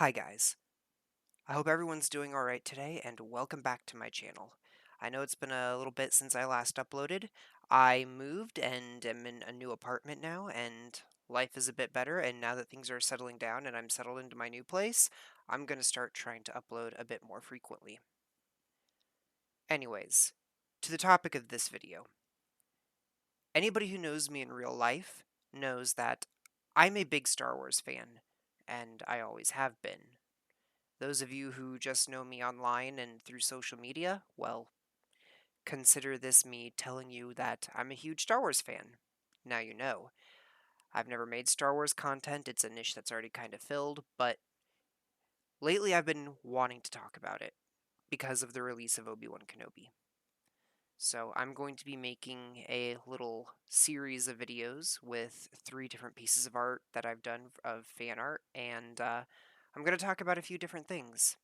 Hi guys, I hope everyone's doing alright today and welcome back to my channel. I know it's been a little bit since I last uploaded. I moved and am in a new apartment now and life is a bit better, and now that things are settling down and I'm settled into my new place, I'm going to start trying to upload a bit more frequently. Anyways, to the topic of this video. Anybody who knows me in real life knows that I'm a big Star Wars fan, and I always have been. Those of you who just know me online and through social media, well, consider this me telling you that I'm a huge Star Wars fan. Now you know. I've never made Star Wars content, it's a niche that's already kind of filled, but lately I've been wanting to talk about it because of the release of Obi Wan Kenobi. So I'm going to be making a little series of videos with 3 different pieces of art that I've done of fan art, and I'm going to talk about a few different things.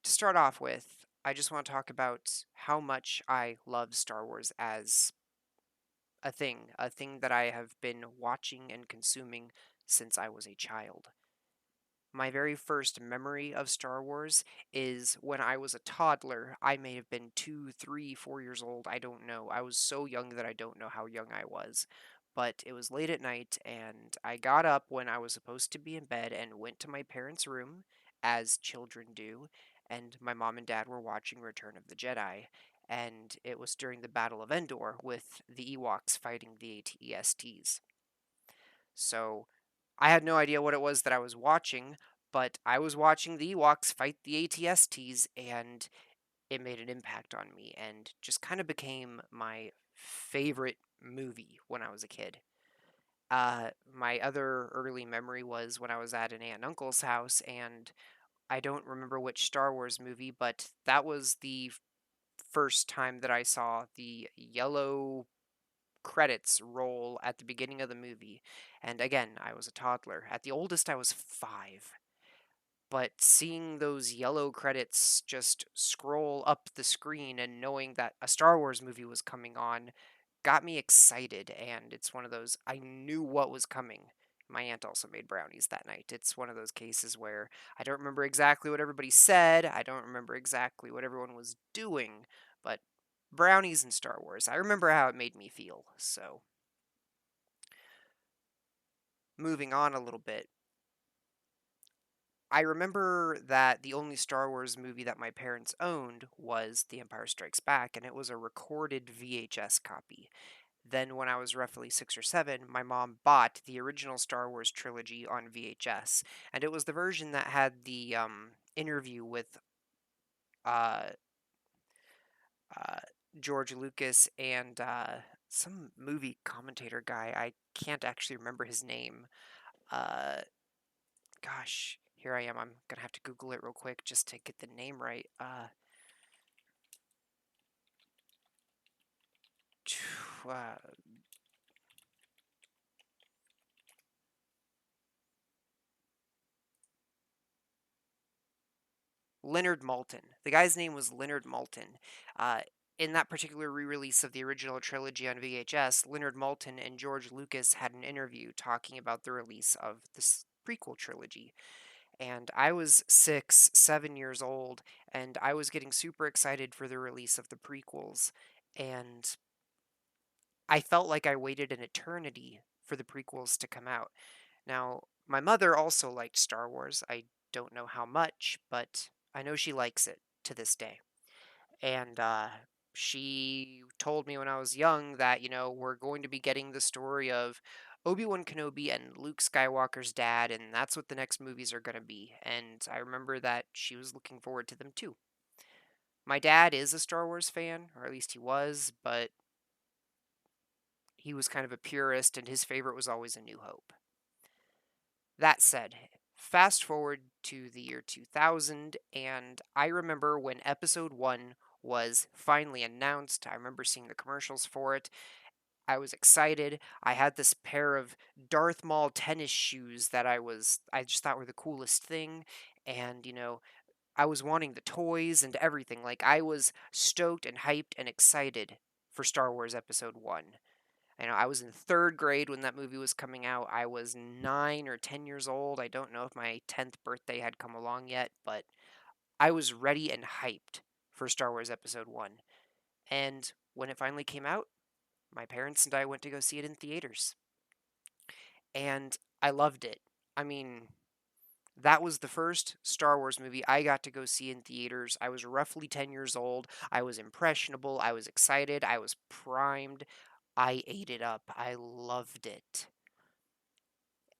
To start off with, I just want to talk about how much I love Star Wars as a thing that I have been watching and consuming since I was a child. My very first memory of Star Wars is when I was a toddler. I may have been 2, 3, 4 years old. I don't know. I was so young that I don't know how young I was. But it was late at night, and I got up when I was supposed to be in bed and went to my parents' room, as children do, and my mom and dad were watching Return of the Jedi. And it was during the Battle of Endor with the Ewoks fighting the AT-STs. So I had no idea what it was that I was watching, but I was watching the Ewoks fight the AT-STs, and it made an impact on me and just kind of became my favorite movie when I was a kid. My other early memory was when I was at an aunt and uncle's house, and I don't remember which Star Wars movie, but that was the first time that I saw the yellow credits roll at the beginning of the movie. And again, I was a toddler. At the oldest, I was 5. But seeing those yellow credits just scroll up the screen and knowing that a Star Wars movie was coming on got me excited. And it's one of those, I knew what was coming. My aunt also made brownies that night. It's one of those cases where I don't remember exactly what everybody said. I don't remember exactly what everyone was doing, but brownies and Star Wars. I remember how it made me feel. So, moving on a little bit, I remember that the only Star Wars movie that my parents owned was The Empire Strikes Back, and it was a recorded VHS copy. Then, when I was roughly 6 or 7, my mom bought the original Star Wars trilogy on VHS, and it was the version that had the interview with uh, uh, George Lucas and some movie commentator guy. I can't actually remember his name. Uh, Gosh, here I am. I'm gonna have to Google it real quick just to get the name right. Uh Leonard Maltin. The guy's name was Leonard Maltin. Uh, in that particular re-release of the original trilogy on VHS, Leonard Maltin and George Lucas had an interview talking about the release of this prequel trilogy. And I was 6, 7 years old, and I was getting super excited for the release of the prequels. And I felt like I waited an eternity for the prequels to come out. Now, my mother also liked Star Wars. I don't know how much, but I know she likes it to this day. And she told me when I was young that, we're going to be getting the story of Obi Wan Kenobi and Luke Skywalker's dad, and that's what the next movies are going to be. And I remember that she was looking forward to them too. My dad is a Star Wars fan, or at least he was, but he was kind of a purist, and his favorite was always A New Hope. That said, fast forward to the year 2000, and I remember when episode 1 was finally announced. I remember seeing the commercials for it. I was excited. I had this pair of Darth Maul tennis shoes that I just thought were the coolest thing, and I was wanting the toys and everything. Like, I was stoked and hyped and excited for Star Wars episode 1. I know I was in third grade when that movie was coming out. I was 9 or 10 years old. I don't know if my 10th birthday had come along yet, but I was ready and hyped for Star Wars Episode 1. And when it finally came out, my parents and I went to go see it in theaters. And I loved it. I mean, that was the first Star Wars movie I got to go see in theaters. I was roughly 10 years old. I was impressionable. I was excited. I was primed. I ate it up. I loved it.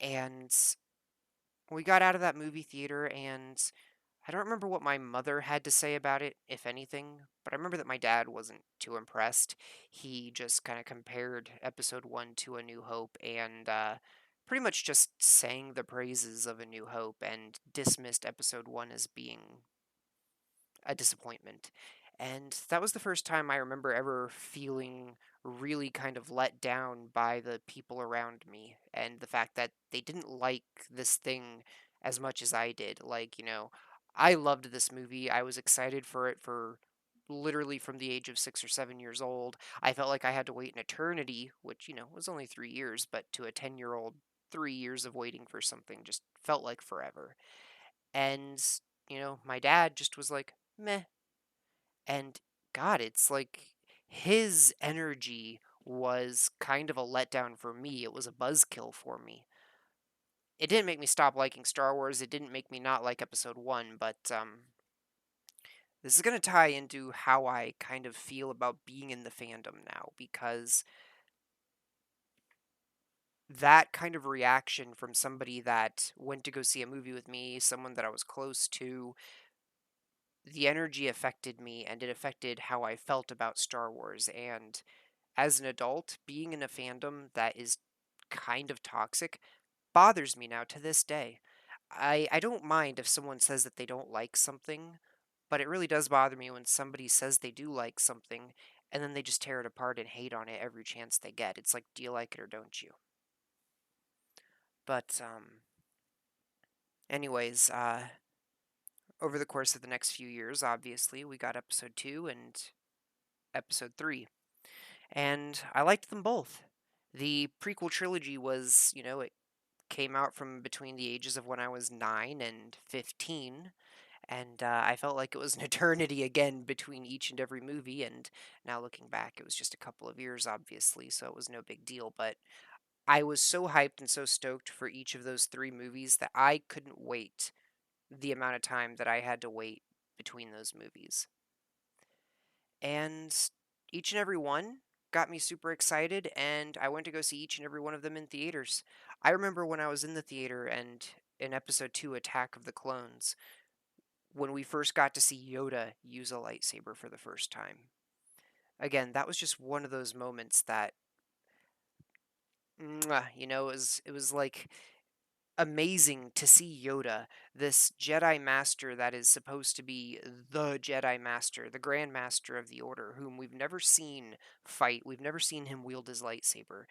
And we got out of that movie theater, and I don't remember what my mother had to say about it, if anything, but I remember that my dad wasn't too impressed. He just kind of compared Episode 1 to A New Hope and pretty much just sang the praises of A New Hope and dismissed Episode 1 as being a disappointment. And that was the first time I remember ever feeling really kind of let down by the people around me and the fact that they didn't like this thing as much as I did. Like, I loved this movie. I was excited for it for literally from the age of 6 or 7 years old. I felt like I had to wait an eternity, which, was only 3 years, but to a 10-year-old, 3 years of waiting for something just felt like forever. And, my dad just was like, meh. And God, it's like his energy was kind of a letdown for me. It was a buzzkill for me. It didn't make me stop liking Star Wars. It didn't make me not like Episode 1, but this is going to tie into how I kind of feel about being in the fandom now, because that kind of reaction from somebody that went to go see a movie with me, someone that I was close to, the energy affected me and it affected how I felt about Star Wars. And as an adult, being in a fandom that is kind of toxic bothers me now to this day. I don't mind if someone says that they don't like something, but it really does bother me when somebody says they do like something and then they just tear it apart and hate on it every chance they get. It's like, do you like it or don't you? But, anyways, over the course of the next few years, obviously, we got Episode 2 and Episode 3. And I liked them both. The prequel trilogy was, it came out from between the ages of when I was 9 and 15, and I felt like it was an eternity again between each and every movie, and now looking back, it was just a couple of years, obviously, so it was no big deal, but I was so hyped and so stoked for each of those three movies that I couldn't wait the amount of time that I had to wait between those movies. And each and every one got me super excited, and I went to go see each and every one of them in theaters. I remember when I was in the theater and in Episode 2, Attack of the Clones, when we first got to see Yoda use a lightsaber for the first time. Again, that was just one of those moments that, it was like amazing to see Yoda, this Jedi Master that is supposed to be the Jedi Master, the Grand Master of the Order, whom we've never seen fight. We've never seen him wield his lightsaber.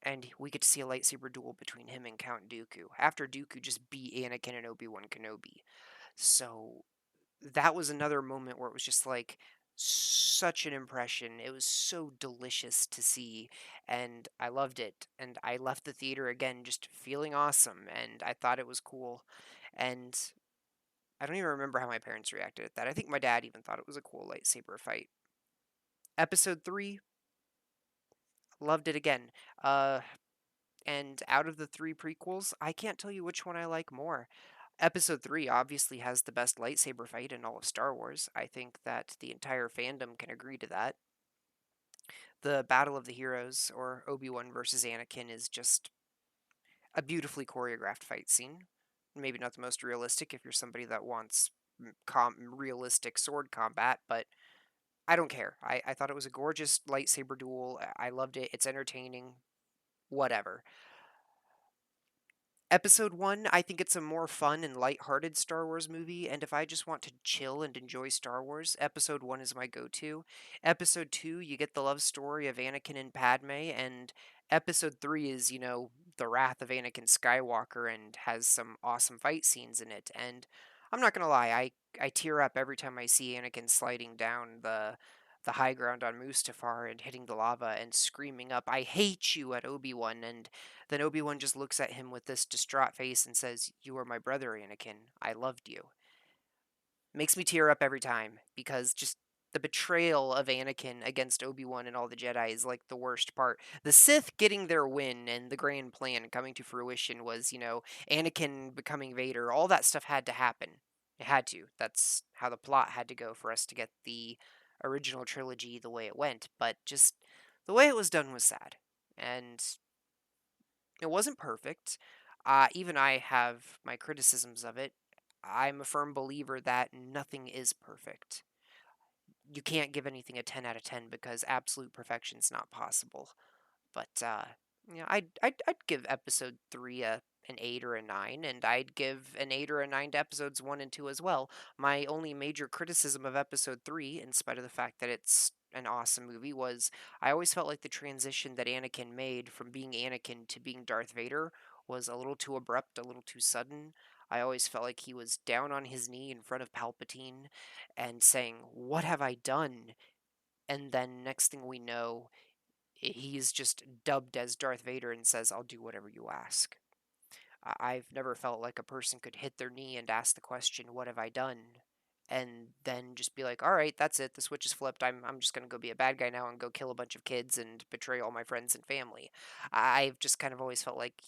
And we get to see a lightsaber duel between him and Count Dooku, after Dooku just beat Anakin and Obi Wan Kenobi. So that was another moment where it was just like such an impression. It was so delicious to see, and I loved it. And I left the theater again just feeling awesome, and I thought it was cool. And I don't even remember how my parents reacted at that. I think my dad even thought it was a cool lightsaber fight. Episode 3, loved it again. Uh, and out of the three prequels, I can't tell you which one I like more. Episode 3 obviously has the best lightsaber fight in all of Star Wars. I think that the entire fandom can agree to that. The Battle of the Heroes, or Obi Wan versus Anakin, is just a beautifully choreographed fight scene. Maybe not the most realistic if you're somebody that wants realistic sword combat, but I don't care. I thought it was a gorgeous lightsaber duel. I loved it. It's entertaining. Whatever. Episode 1, I think it's a more fun and lighthearted Star Wars movie, and if I just want to chill and enjoy Star Wars, Episode 1 is my go-to. Episode 2, you get the love story of Anakin and Padme, and Episode 3 is, the wrath of Anakin Skywalker and has some awesome fight scenes in it, and I'm not gonna lie, I tear up every time I see Anakin sliding down the high ground on Mustafar and hitting the lava and screaming up, "I hate you," at Obi-Wan, and then Obi-Wan just looks at him with this distraught face and says, "You are my brother, Anakin. I loved you." Makes me tear up every time because just the betrayal of Anakin against Obi-Wan and all the Jedi is like the worst part. The Sith getting their win and the grand plan coming to fruition was, Anakin becoming Vader. All that stuff had to happen. It had to. That's how the plot had to go for us to get the original trilogy the way it went. But just the way it was done was sad. And it wasn't perfect. Even I have my criticisms of it. I'm a firm believer that nothing is perfect. You can't give anything a 10 out of 10 because absolute perfection is not possible. But I'd give episode 3 an 8 or a 9, and I'd give an 8 or a 9 to episodes 1 and 2 as well. My only major criticism of episode 3, in spite of the fact that it's an awesome movie, was I always felt like the transition that Anakin made from being Anakin to being Darth Vader was a little too abrupt, a little too sudden. I always felt like he was down on his knee in front of Palpatine and saying, "What have I done?" And then next thing we know, he's just dubbed as Darth Vader and says, "I'll do whatever you ask." I've never felt like a person could hit their knee and ask the question, "What have I done?" And then just be like, "All right, that's it. The switch is flipped. I'm just gonna go be a bad guy now and go kill a bunch of kids and betray all my friends and family." I've just kind of always felt like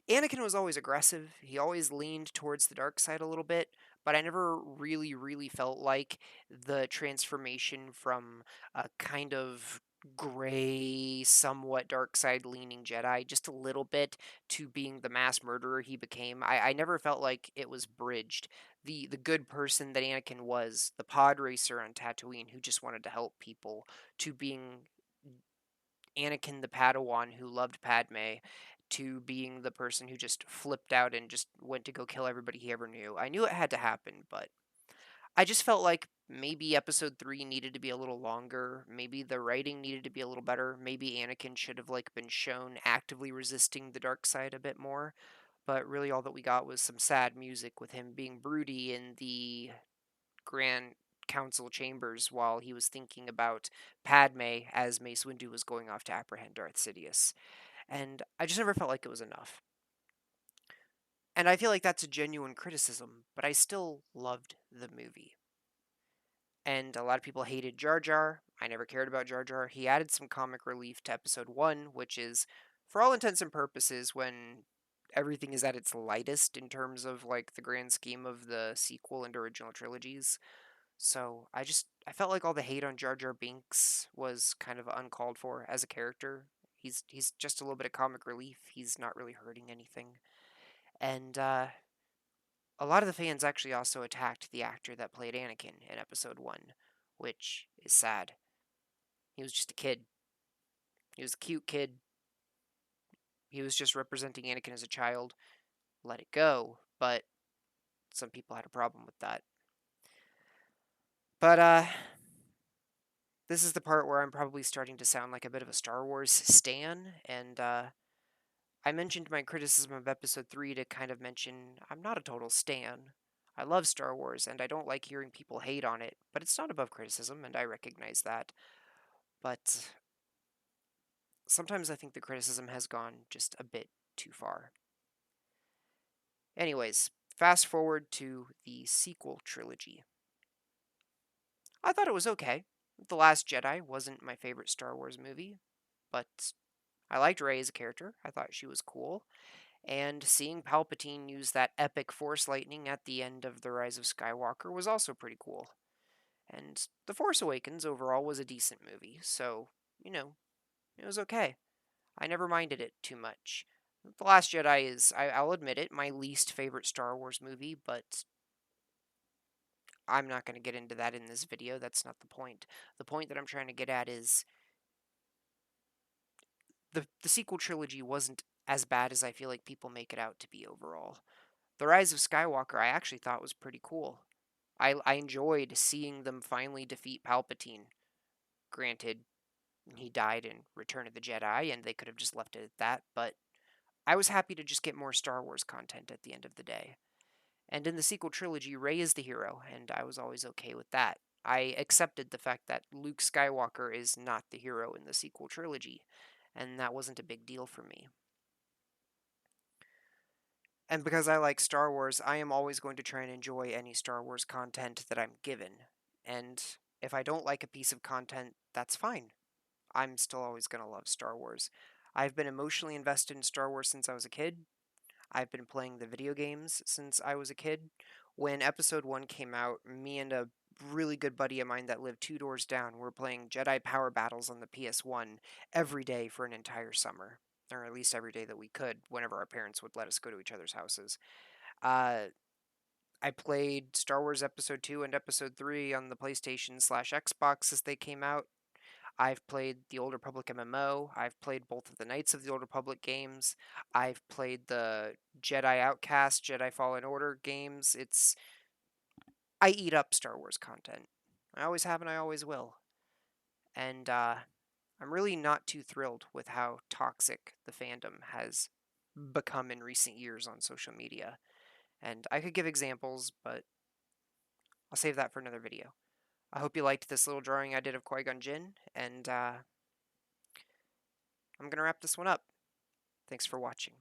Anakin was always aggressive. He always leaned towards the dark side a little bit, but I never really felt like the transformation from a kind of gray, somewhat dark side leaning Jedi, just a little bit, to being the mass murderer he became. I never felt like it was bridged. The good person that Anakin was, the pod racer on Tatooine who just wanted to help people, to being Anakin the Padawan who loved Padme, to being the person who just flipped out and just went to go kill everybody he ever knew. I knew it had to happen, but I just felt like maybe episode 3 needed to be a little longer. Maybe the writing needed to be a little better. Maybe Anakin should have been shown actively resisting the dark side a bit more. But really all that we got was some sad music with him being broody in the Grand Council chambers while he was thinking about Padme as Mace Windu was going off to apprehend Darth Sidious. And I just never felt like it was enough. And I feel like that's a genuine criticism, but I still loved the movie. And a lot of people hated Jar Jar. I never cared about Jar Jar. He added some comic relief to episode 1, which is, for all intents and purposes, when everything is at its lightest in terms of the grand scheme of the sequel and original trilogies. So I felt like all the hate on Jar Jar Binks was kind of uncalled for as a character. He's just a little bit of comic relief. He's not really hurting anything. And a lot of the fans actually also attacked the actor that played Anakin in episode 1, which is sad. He was just a kid. He was a cute kid. He was just representing Anakin as a child. Let it go. But some people had a problem with that. But this is the part where I'm probably starting to sound like a bit of a Star Wars stan, and I mentioned my criticism of episode 3 to kind of mention I'm not a total stan. I love Star Wars, and I don't like hearing people hate on it, but it's not above criticism, and I recognize that. But sometimes I think the criticism has gone just a bit too far. Anyways, fast forward to the sequel trilogy. I thought it was okay. The Last Jedi wasn't my favorite Star Wars movie, but I liked Rey as a character. I thought she was cool. And seeing Palpatine use that epic Force lightning at the end of The Rise of Skywalker was also pretty cool. And The Force Awakens overall was a decent movie, so, it was okay. I never minded it too much. The Last Jedi is, I'll admit it, my least favorite Star Wars movie, but I'm not going to get into that in this video. That's not the point. The point that I'm trying to get at is the sequel trilogy wasn't as bad as I feel like people make it out to be overall. The Rise of Skywalker I actually thought was pretty cool. I enjoyed seeing them finally defeat Palpatine. Granted, he died in Return of the Jedi, and they could have just left it at that, but I was happy to just get more Star Wars content at the end of the day. And in the sequel trilogy, Rey is the hero, and I was always okay with that. I accepted the fact that Luke Skywalker is not the hero in the sequel trilogy, and that wasn't a big deal for me. And because I like Star Wars, I am always going to try and enjoy any Star Wars content that I'm given. And if I don't like a piece of content, that's fine. I'm still always going to love Star Wars. I've been emotionally invested in Star Wars since I was a kid. I've been playing the video games since I was a kid. When Episode 1 came out, me and a really good buddy of mine that lived 2 doors down were playing Jedi Power Battles on the PS1 every day for an entire summer. Or at least every day that we could, whenever our parents would let us go to each other's houses. Uh, I played Star Wars Episode 2 and Episode 3 on the PlayStation/Xbox as they came out. I've played the Old Republic MMO. I've played both of the Knights of the Old Republic games. I've played the Jedi Outcast, Jedi Fallen Order games. I eat up Star Wars content. I always have and I always will. And I'm really not too thrilled with how toxic the fandom has become in recent years on social media. And I could give examples, but I'll save that for another video. I hope you liked this little drawing I did of Qui-Gon Jinn, and I'm going to wrap this one up. Thanks for watching.